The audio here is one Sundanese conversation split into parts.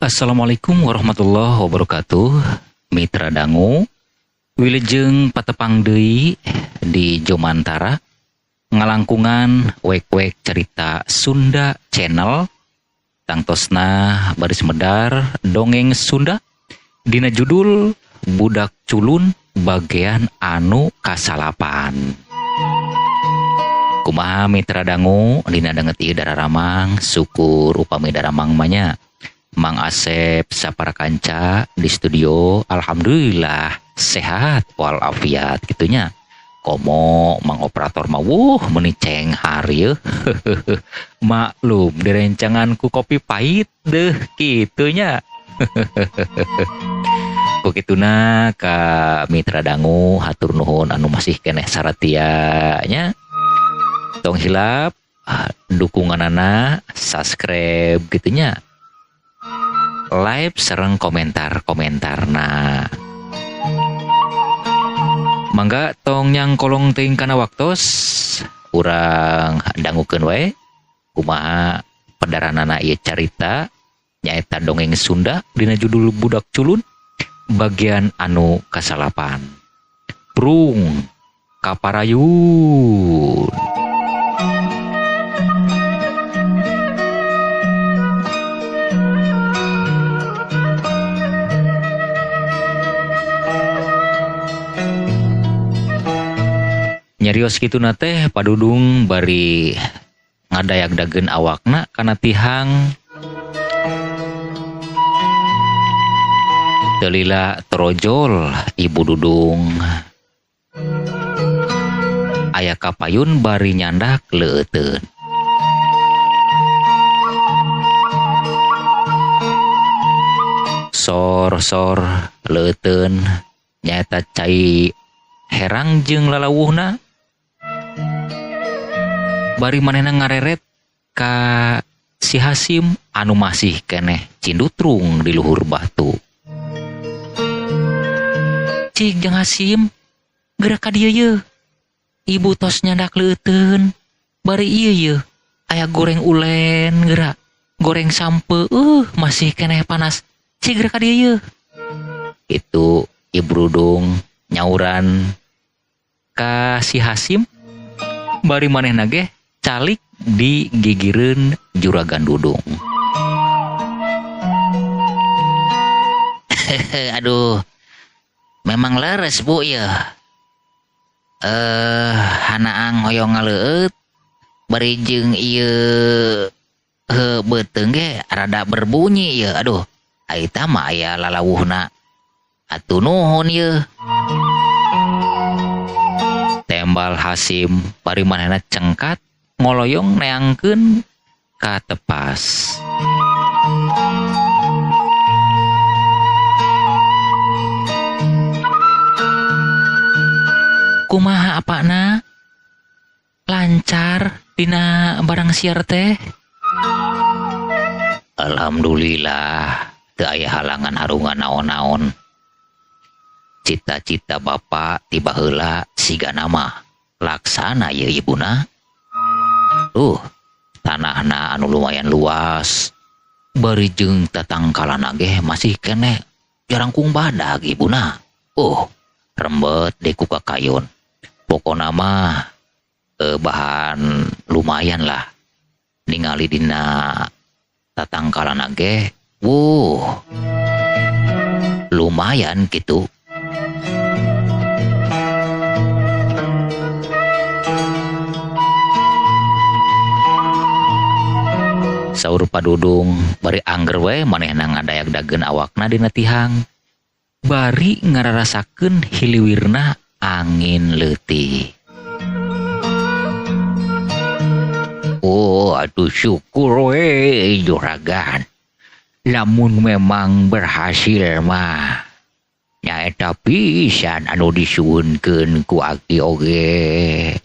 Assalamualaikum warahmatullahi wabarakatuh. Mitra dangu, wilujeng patepang deui di Jomantara ngalangkungan wek-wek cerita Sunda Channel. Tangtosna baris medar dongeng Sunda dina judul Budak Culun bagian anu kasalapan. Kumaha mitra dangu dina danget ieu dararamang syukur upami daramang manya Mang Asep sapara kanca di studio alhamdulillah sehat walafiat gitunya. Komo Mang operator mah meniceng hari maklum direncanganku kopi pahit deh gitunya. Kukituna ka mitra dangu hatur nuhun anu masih keneh saratianya. Tong hilap dukunganana subscribe gitunya. Live sereng komentar-komentarna. Mangga tong nyang kolong teuing kana waktos urang dangukeun wae kumaha padaranana ieu carita nyaeta dongeng Sunda dina judul Budak Culun bagian anu kasalapan. Prung kaparayun. Nyarios kitu teh padudung bari ngadayak dagen awakna kana tihang teu lila trojol ibu dudung aya kapayun bari nyandak leuteun. Sor leuteun nyaeta cai herang jeung lalawuhna. Bari manehna ngareret ka si Hasim anu masih keneh cindutrung di luhur batu. Cik jeung Hasim, geura ka dieu yeuh. Ibu tos nyandak leuteun. Bari ieu yeuh aya goreng ulen geura. Goreng sampe masih keneh panas. Cik geura ka dieu yeuh. Itu ibu dudung nyauran ka si Hasim. Bari manehna ge calik di gigireun juragan dudung. Aduh, memang leres bu ya. Hanaang hoyong ngaleueut bari jeung ieu beuteung ge rada berbunyi ya. Aduh, aita mah aya lalawuhna. Atuh nuhun yeuh. Tembal Hasim bari manehna cengkat ngoloyong neangkeun ka tepas. Kumaha apana? Lancar dina barang siar teh? Alhamdulillah teu aya halangan harungan naon-naon. Cita-cita bapak tiba heula siga nama laksana ya ibuna. Tanahna anu lumayan luas. Bari jeung tatangkalana ge masih keneh jarangkung badag ibuna. Rembet deku kakayun. Pokona mah bahan lumayan lah. Ningali dina tatangkalana ge lumayan gitu. Saur padudung bari angger we manehna ngadayak dageun awakna dina tihang. Bari ngararasakeun hiliwirna angin leutik. Aduh syukur we juragan. Lamun memang berhasil mah nyaeta pisan anu disuwunkeun ku aki oge.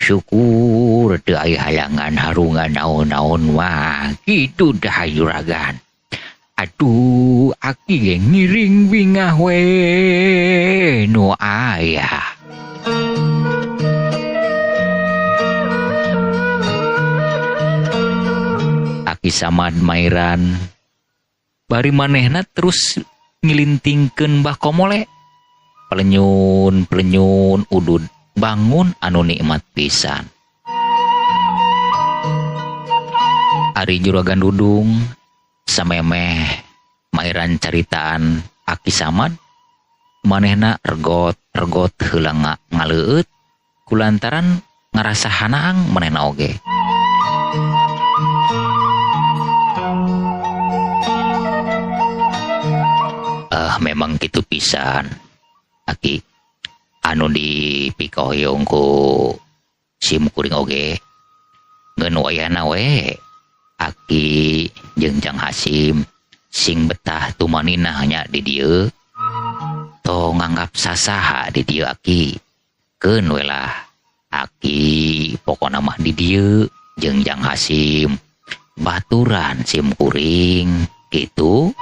Syukur teu aya halangan harungan naon-naon mah kitu dah juragan. Aduh aki ge ngiring bingah we nu aya. Aki Samad Mairan Bari manehna terus ngilintingkeun Mbah Komole. Pelenyun udud bangun anu nikmat pisan. Ari Juragan Dudung samemeh mairan caritaan Aki Samad, manehna regot heula ngaleueut kulantaran ngarasa hanaang manehna oge. Memang kitu pisan Aki anu dipikoyong ku sim kuring oge ngeun wayahna we Aki jeung Jang Hasim sing betah tumanina hanya di dieu to nganggap sasaha di dieu Aki keun we lah Aki pokona mah di dieu jeung Jang Hasim baturan sim kuring kitu.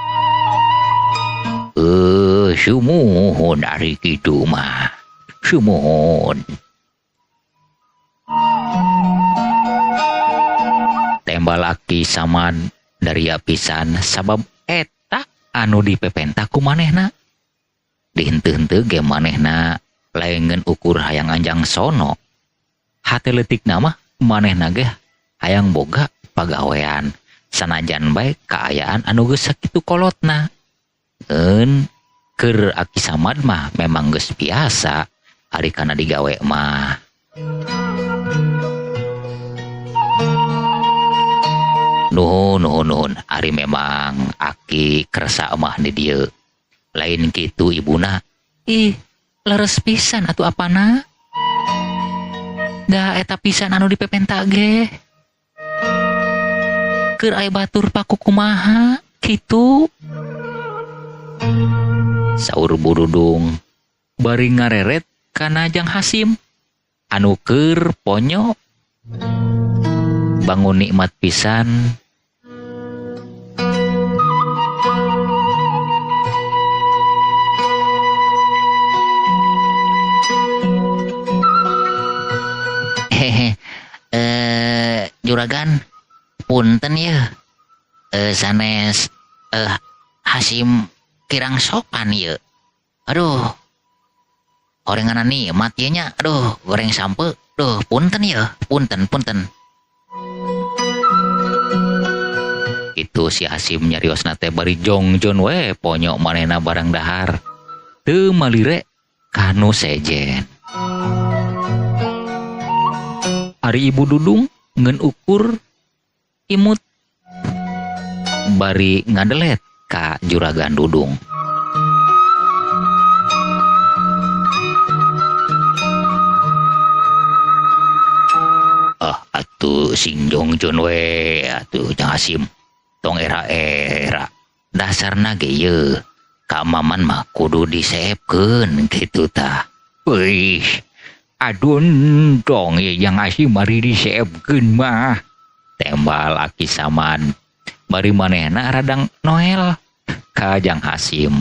Sumuhun ari kitu mah. Sumuhun. Tembal Aki Samad dari pisan sabab eta anu dipepenta ku manehna. Dihenteu-henteu ge manehna laengeun ukur hayang anjang sono. Hate leutikna mah manehna ge hayang boga pagawean sanajan bae kaayaan anu geus sakitu kolotna. Keur Aki Samad mah memang geus biasa ari kana digawe mah. Nuhun ari memang Aki kersa mah di dieu. Lain kitu ibuna. Leres pisan atuh apana? Da eta pisan anu dipepenta ge. Keur aya batur paku kumaha kitu. Saur Bududung bari ngareret kana Jang Hasim anu keur ponyo bangun nikmat pisan. Juragan punten ya sanes Hasim kirang sopan ya. Aduh, orenganan nih matinya. Aduh, goreng sampe. Duh, punten ya, punten. Itu si Hasim nyariosna teh bari jongjon we ponyok manehna barang dahar. Teu malire kanu sejen. Ari Ibu Dudung ngeun ukur imut bari ngadelet ka Juragan Dudung. Atuh sing jongjon we atuh Jang Hasim tong era dasarna ge yeuh ka maman mah kudu diseepkeun kitu tah. Weuh adun dong Jang Hasim mari diseepkeun mah. Tembal Aki Samad bari manehna radang Noel ka Jang Hasim.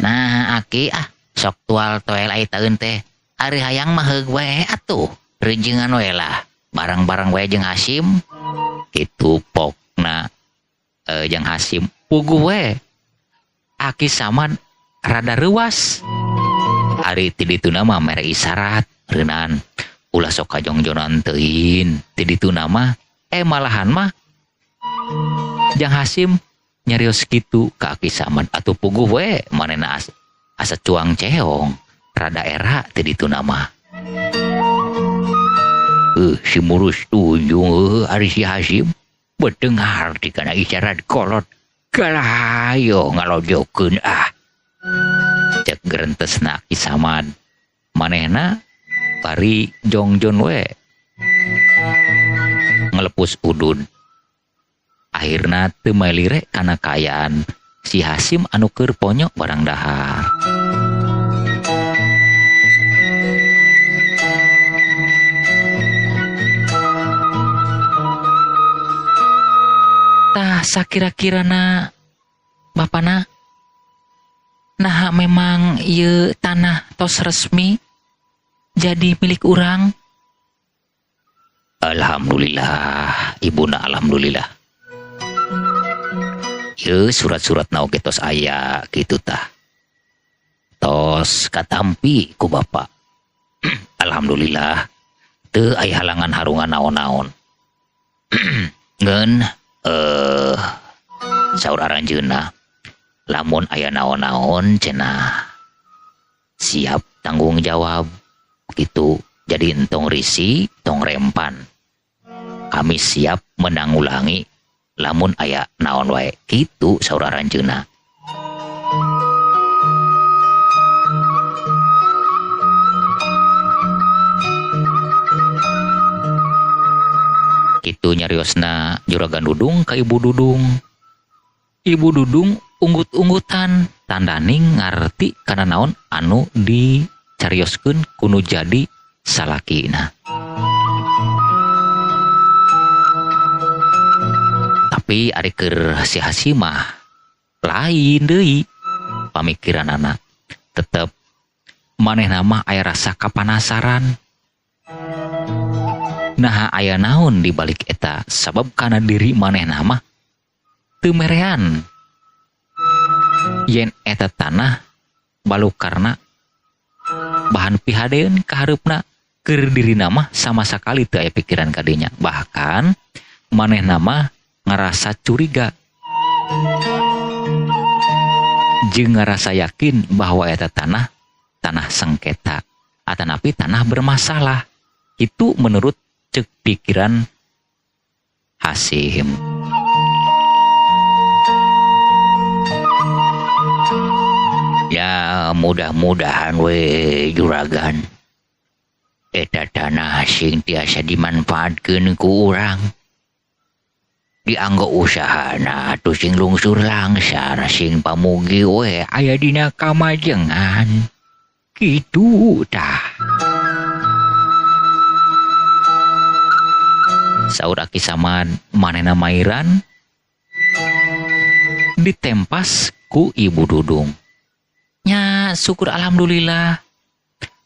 Nah Aki sok tual toel ai taeun teh ari hayang mah heug we atuh rejengan we lah barang-barang we Jang Hasim kitu pokna. Jang Hasim puguh we Aki Samad rada reuas. Ari ti dituna mah mere isyarat reunan ulah sok kajongjonan teuin ti dituna mah malahan mah Jang Hasim nyarios kitu ka Aki Samad atuh puguh we manehna asa cuang ceong rada era ti dituna mah. Si murus tujuh ari si Hasim bedengar di kana isyarat kolot kalahayo ngalojokeun cek gerentesna Aki Samad manehna bari jongjon we ngelepus udud. Akhirna teu melire kana kaayaan si Hasim anu keur ponyok barang dahar. Tah sakira-kirana bapana nah memang ieu tanah tos resmi jadi milik urang Alhamdulillah ibuna alhamdulillah. Ye surat-surat naoge tos aya kitu tah. Tos katampi ku bapak. Alhamdulillah teu aya halangan harungan naon-naon. Ngeun saur aranjeunna lamun aya naon-naon cenah siap tanggung jawab gitu. Jadi entong risi tong rempan. Kami siap menanggulangi lamun aya naon wae kitu saur aranjeunna. Kitu nyariosna Juragan Dudung ka Ibu Dudung. Ibu Dudung unggut-unggutan tandaning ngarti kana naon anu dicarioskeun kudu jadi salakina. Tapi ari keur si Hasimah lain deui pamikiranana. Tetep manehna mah aya rasa kapanasaran. Nah aya naon di balik eta sabab kana diri manehna mah teu merean yen eta tanah balukarna bahan pihadeun ka hareupna keur dirina mah sama sakali teu aya pikiran kadinya. Bahkan manehna mah ngarasa curiga jeung ngarasa yakin bahwa eta tanah sengketa atanapi tanah bermasalah. Itu menurut cek pikiran Hasim. Ya mudah-mudahan we juragan eta tanah sing tiasa dimanfaatkeun ku urang dianggo usahana atuh sing lungsur langsar sing pamugi we aya dina kamajengan kitu tah. Saur Aki Samad manehna mairan ditempas ku Ibu Dudung. Nya syukur alhamdulillah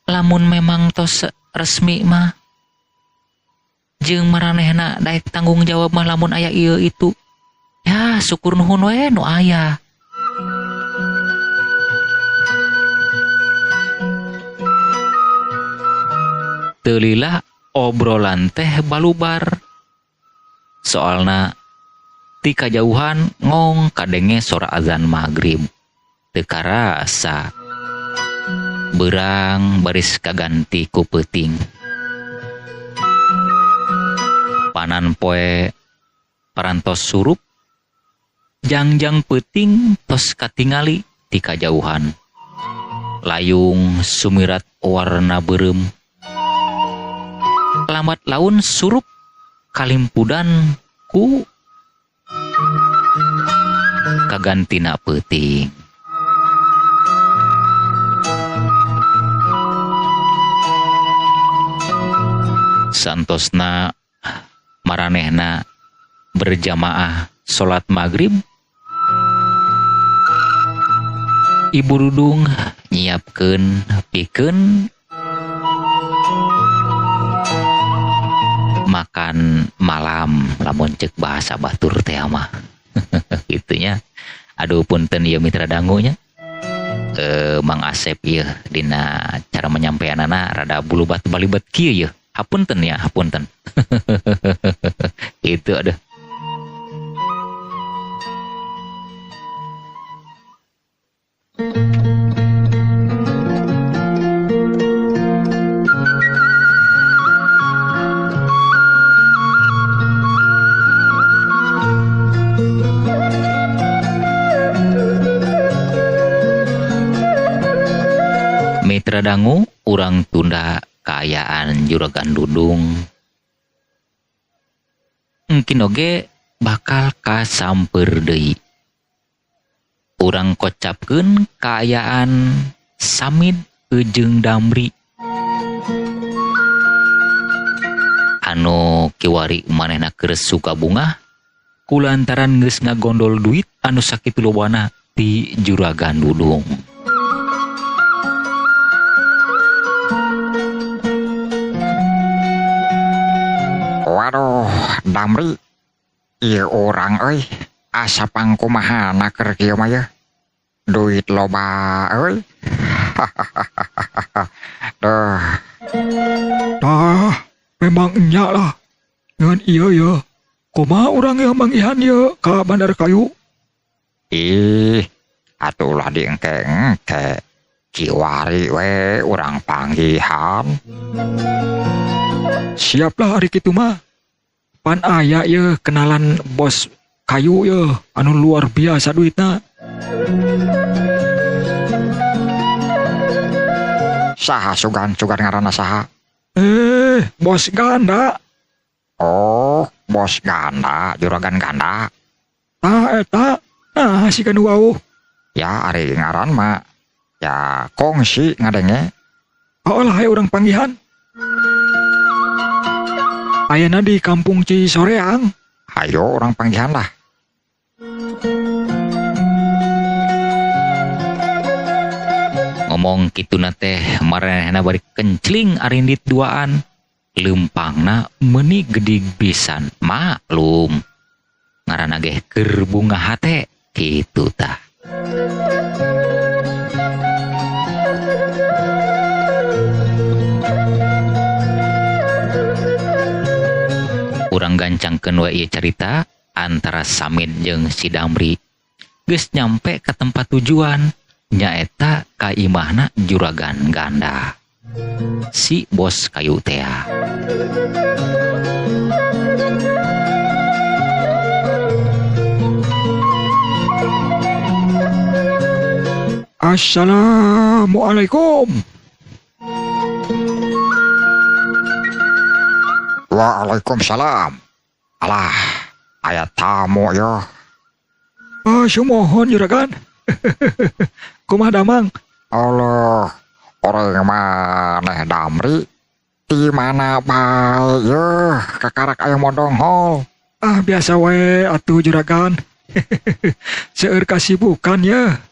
lamun memang tos resmi mah jeung maranehna daek tanggung jawab mah lamun aya ieu itu. Ya syukur nuhun we nu aya. Teu lila obrolan teh balubar. Soalna ti kajauhan ngong kadenge sora azan maghrib. Teu karasa beurang baris kaganti ku peuting. Panan poe parantos surup jangjang peuting tos katingali ti kajauhan. Layung sumirat warna beureum. Lambat laun surup kalimpudan ku kagantina peuting. Santosna maranehna berjamaah salat maghrib, Ibu Dudung nyiapkeun pikeun makan malam lamun cek bahasa batur teh mah. Gitunya. Aduh punten ieu mitra dangunya. Mang Asep ieu dina cara menyampaianana rada bulubat balibet kieu ieu. Hapunten ya, hapunten. Itu aduh. Mitra dangu urang tunda kaayaan Juragan Dudung mungkin oge bakal kasamper deui. Urang kocapkeun kaayaan Samid jeung Damri anu kiwari manehna keur suka bunga kulantaran geus ngagondol duit anu sakitu lobana ti Juragan Dudung. Damri, ieu orang euy, asa pangkumahana keur kieu mah yeuh. Duit loba euy. Duh. Tah, memang nya lah. Ngan iya ya. Kumaha urang yang manggihan ya ka Bandar Kayu? Ih, atulah diengke-engke. Kiwari we urang panggihan. Siaplah hari kitu mah. Pan aya ya kenalan bos kayu ya anu luar biasa duitna. Saha sugan ngaranna saha? Bos Ganda. Oh, bos Ganda, juragan Ganda. Tah eta, nah si kan wau. Ya ari ngaran mah ya kongsi ngadenge. Olah urang panggihan. Ayana di kampung Cisoreang. Hayo orang panggihan lah. Ngomong kitu teh maranehna bari kencling arindit duaan. Lempangna meuni gedig pisan, maklum. Ngaranna ge keur bunga hate kitu tah. Urang gancangkeun we ieu carita antara Samid jeung si Damri. Geus nyampe ke tempat tujuan, nyaeta ka imahna juragan Ganda. Si bos kayu teh. Assalamualaikum. Waalaikumsalam. Alah, aya tamu yo. Sumohon juragan. Kumaha damang? Allah, orang maneh Damri. Di mana bae yeuh, kakarak aya modong hol. Biasa we atuh juragan. Seueur kasibukan ya.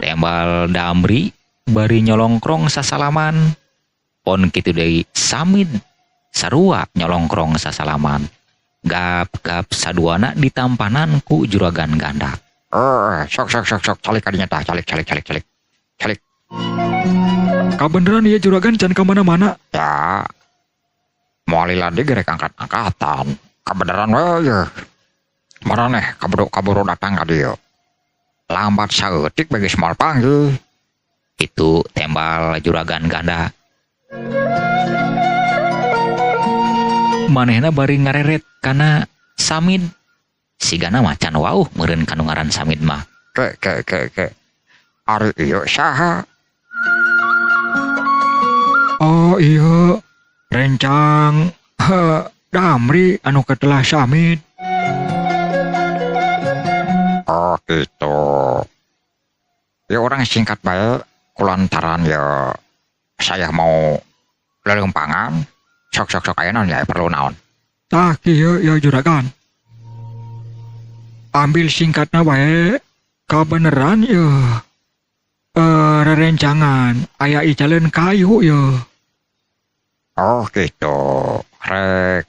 Tembal Damri bari nyolongkrong sasalaman. Pon kitu deui Samid sarua nyolongkrong sasalaman. Gap saduana ditampanan ku juragan Ganda. Sok calik kadinya tah, calik. Kabeneran ieu juragan can ka mana-mana. Ya. Moal ladi gerek angkat-angkatan. Kabeneran we yeuh. Maraneh kaburu datang ka dieu. Lambat saeutik bagi moal panggih. Itu tembal juragan Ganda. Manehna bari ngareret kana Samid. Sigana macan wauh meureun kanu ngaran Samid mah. Ke. Ari ieu saha? Oh iya, rencang Damri anu ketelah Samid. Oh gitu. Ya orang singkat bae kulantaran ya saya mau lelempangan. Sok aya naon ya perlu naon. Tah kieu ya juragan. Ambil singkatna bae. Kabeneran ya. Rerencangan aya icaleun kayu ya. Oh gitu. Rek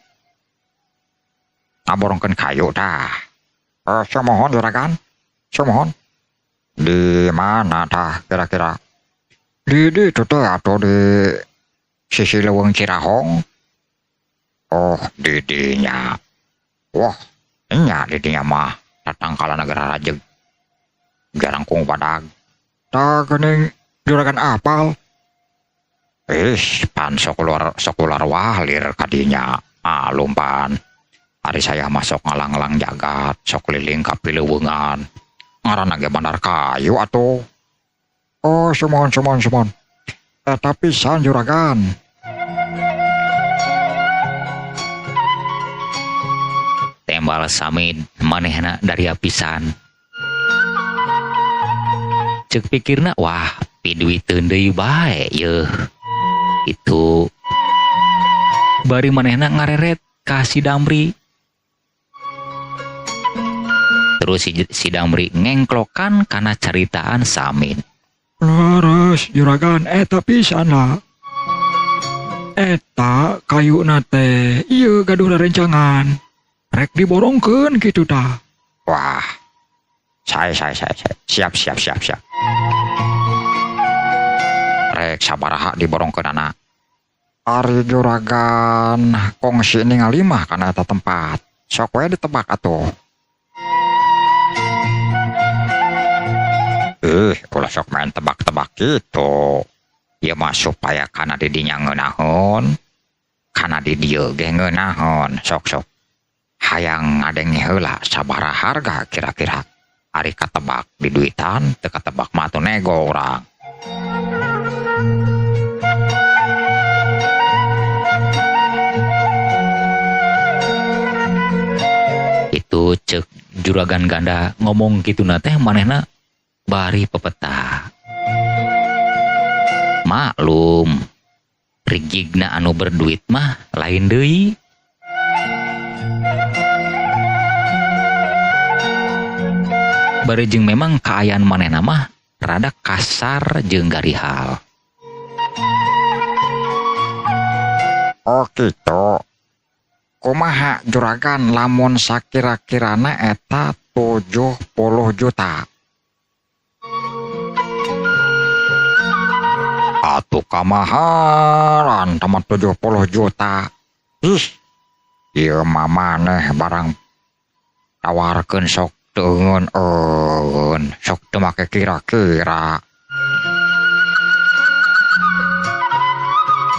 ngaborongkeun kayu tah. Samohon juragan. Samohon. Di mana tah kira-kira? Di itu teh atau di sisi leuweung Cirahong? Oh, di dinya. Wah, nya di dinya mah tatangkala negara rajeg. Garangkung padag. Tah geuning juragan apal. Pan sok ular walir kadinya. Lumpan. Ari saya masuk ngalang-lang jagat, sok keliling ka pileuweungan. Ngaranna ge Bandar Kayu atuh. Oh, sumohon. Tapi pisan juragan. Tembal Samid manehna dari pisan. Ceuk pikirna wah piduiteun deui bae yeuh. Itu bari manehna ngareret ka si Damri. Terus si Damri ngengklokan kana caritaan Samid. Laras juragan eta pisan lah. Eta kayu nate iya gaduh rencangan rek diborongkeun kitu tah. Wah, saya. Siap. Rek sabaraha diborongkeun anak. Ari juragan kongsi ningali mah kana eta tempat. Sok we ditebak atuh. Ulah sok main tebak-tebak gitu. Ya mah supaya kana di dinya ngeunaheun. Kana di dieu ge ngeunaheun. Sok. Hayang ngadengi heula sabaraha harga kira-kira. Ari katebak di duitan, teu katebak mah atuh nego urang. Itu cek juragan ganda ngomong gitu teh manehna bari pepeta. Maklum, rigigna anu berduit mah lain deui. Bari jeung memang kaayaan manehna mah rada kasar jeung garihal. Oh gitu. Kumaha juragan lamun sakira-kirana eta 70 juta. Atuh kamahalan tamat 70 juta. Ieu mah maneh barang tawarkeun sok teu eun, sok teu make kira-kira.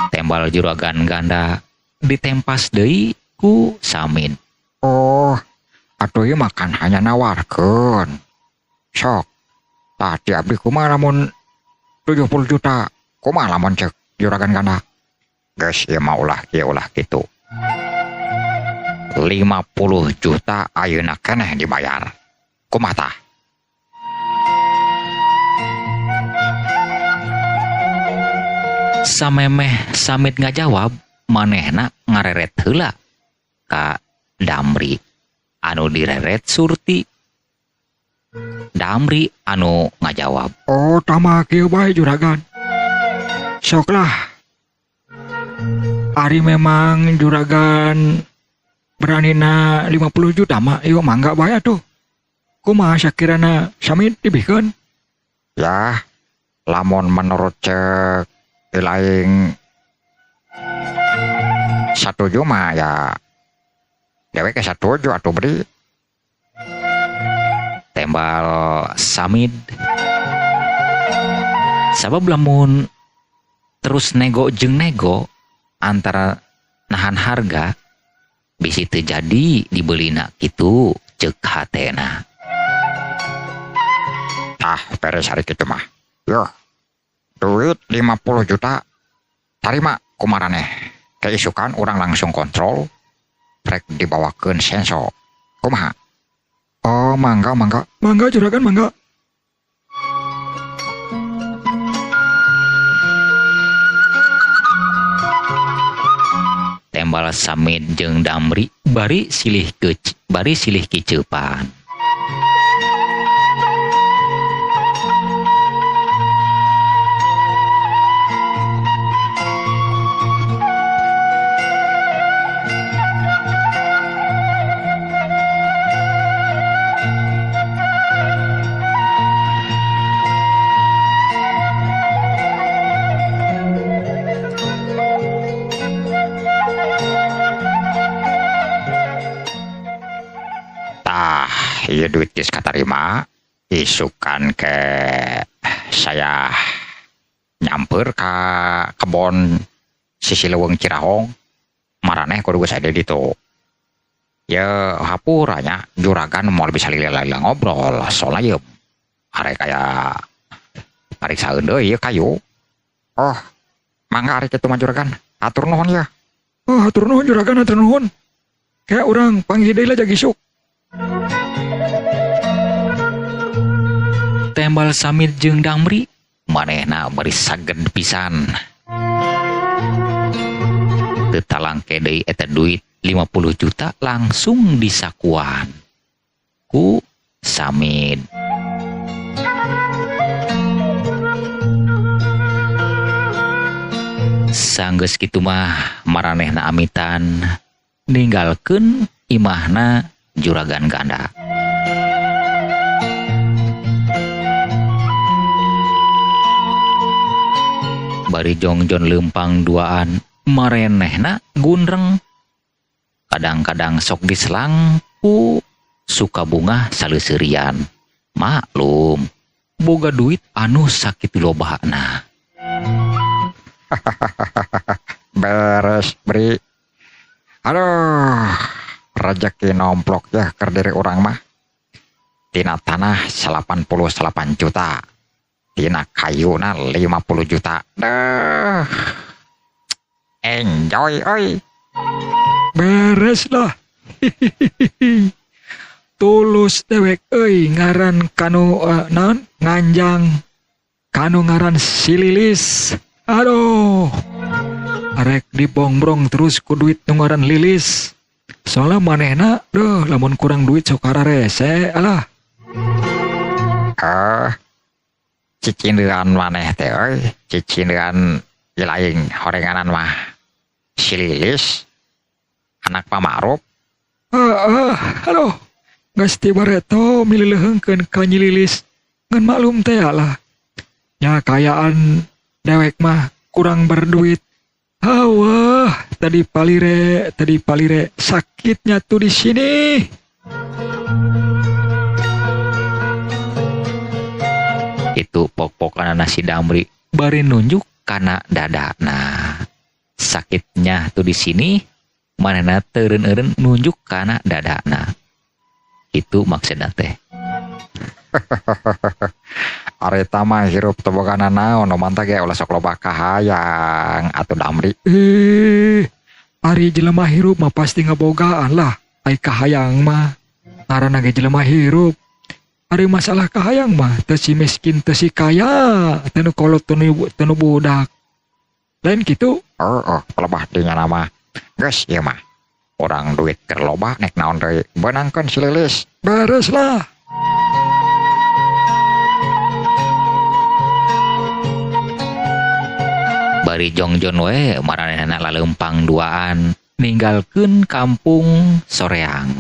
Tembal juragan ganda ditempas deui ku Samid. Oh, atuh ieu makan hanya nawarkeun. Sok. Tadi abdi kumaha lamun 70 juta. Kumaha lamun cek juragan ganda? Geus ieu mah ulah kitu. 50 juta ayeuna keneh dibayar. Kumaha tah? Samemeh Samid ngajawab, manehna ngareret heula ka Damri anu direret Surti. Damri anu ngajawab, Oh tama kieu bae juragan. Soklah. Ari memang juragan beranina 50 juta mah ieu mangga bae atuh. Kumaha sakirana Samid dibikeun? Ya, lamun menurut cek lain setuju mah ya dewek setuju atuh beri. tembal Samid. Sabab lamun terus nego jeung nego antara nahan harga bisi teu jadi dibelina kitu ceuk hatena. Beres hari kitu mah. Yo. Duit 50 juta. Tarima kumaraneh. Keisukan orang langsung kontrol. Rek dibawakeun senso. Kumaha? Oh, mangga. Mangga juragan mangga. Tembal Samid jeung Damri bari silih kiceupan. Iya duit geus katarima. Isukan ke saya nyamper ke kebon sisi leuweung Cirahong. Maraneh kudu geus aya di ditu. Ya hapuranya juragan mau bisa lila-lila ngobrol soalnya ya arek kaya pariksaeun deui kayu. Oh, mangga arek kitu mah juragan. Atur nuhun ya. Oh, hatur nuhun juragan, hatur nuhun. Kayak orang panggil deui lah jagisuk. Tembal Samid jeung Damri manehna bari saged pisan. Teu talangke deui eta duit 50 juta langsung disakuan ku Samid. sanggeus kitu mah maranehna amitan ninggalkeun imahna juragan ganda. Bari jongjon leumpang duaan marenehna gunreng. Kadang-kadang sok diselang ku suka bunga saleuseurian. Maklum, boga duit anu sakitu lobana. Beres, Bri. Aduh, rezeki nomplok ya keur diri urang mah. Tina tanah 88 juta. Tina kayuna 50 juta. Duh. Enjoy, oi. Beres lah. Tulus dewek euy ngaran kanu naon nganjang kanu ngaran si Lilis. Aduh. Arek dibongbrong terus ku duit nu ngaran Lilis. Soalnya manehna lamun kurang duit sok rese alah. Cicindean maneh teh euy, cicindean lain horenganan mah. Si Lilis anak pamaruf. Aduh. Geus ti bareto milileuheungkeun ka Nyi Lilis. Ngan maklum teh lah. Ya kayaan dewek mah kurang berduit. Wah, tadi palire sakitnya tuh di sini. Itu pok-pokan nasi Damri bari nunjuk kana dadana. Sakitnya tuh di sini, manehna teureun-eureun nunjuk kana dadana. Itu maksudna teh. Ari mah hirup teu bogana naon, mantag ge ulah sok loba kahayang atuh Damri. Ari jelema hirup mah pasti ngabogaan lah. Ai kahayang mah ngaranna ge jelema hirup. Ari masalah kahayang mah teu si miskin teu si kaya, teu nu kolot teu nu budak. Lain kitu. Lebah dinya nama. Geus ieu mah. Urang duit keur loba nek naon deui beunangkeun si Lilis. Beres lah. Bari jongjon we maranehna laleumpang duaan ninggalkeun kampung soreang.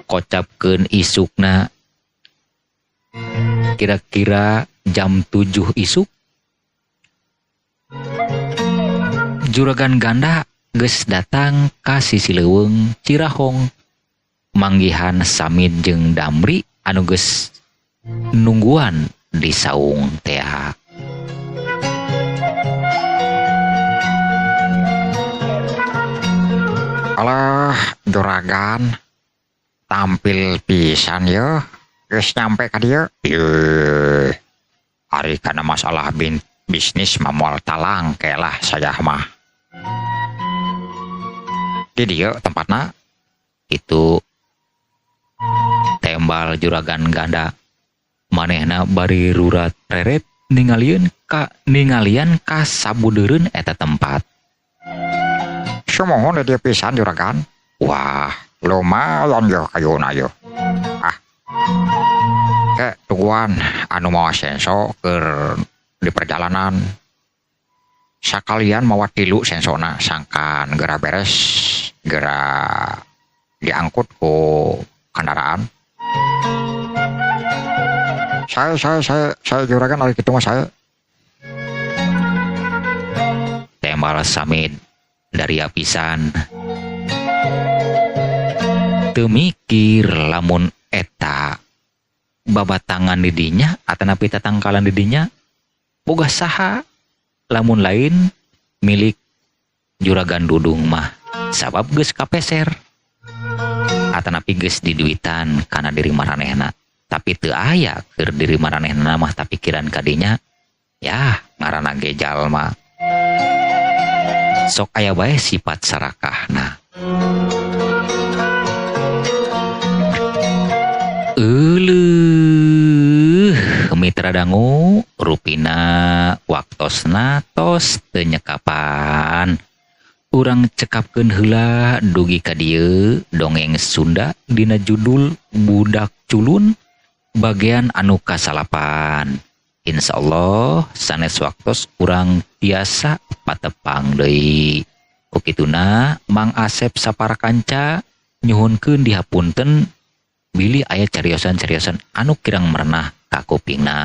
Kocapkeun isukna kira-kira jam 7 isuk. Juragan ganda geus datang ka sisi leuweung Cirahong manggihan Samid jeung Damri anu geus nungguan di saung teh. Alah, juragan tampil pisan ya. Geus nyampe ka dieu. Ari kana masalah bisnis mah moal talang kelah saya mah. Di dieu tempatna itu tembal juragan ganda. Manehna bari rurat reret ningalian ka sabudeureun eta tempat. Sumohon dia pisan juragan. Wah, lumayan yo kayuna yo. Tuguan anu mawa senso keur di perjalanan. Sakalian mawa tilu sensona sangkan geura beres, geura diangkut ku kendaraan. Saya juragan ari kitu mah saya. Tembal Samid dari apisan. Teu mikir lamun eta babatangan di dinya atanapi tatangkalan di dinya boga saha lamun lain milik juragan Dudung mah sabab geus kapeser atanapi geus diduitan kana diri maranehna tapi teu aya keur diri maranehna mah tapikiran ka dinya ya ngaranna ge jalma sok aya bae sifat sarakahna. Mitra dangu rupina waktosna tos teu nyekapan urang cekapkeun heula dugi ka dieu dongeng Sunda dina judul Budak Culun bagian anu kasalapan. Insyaallah sanes waktos urang tiasa patepang deui. Ukituna Mang Asep saparakanca nyuhunkeun dihapunten bilih aya cariosan-cariosan anu kirang merenah ka kupingna.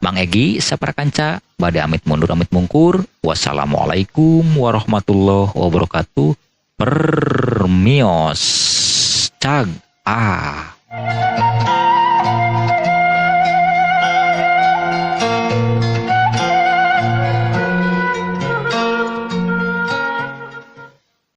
Mang Egi saparakanca bade amit mundur amit mungkur. Wassalamualaikum warahmatullahi wabarakatuh. Permios cag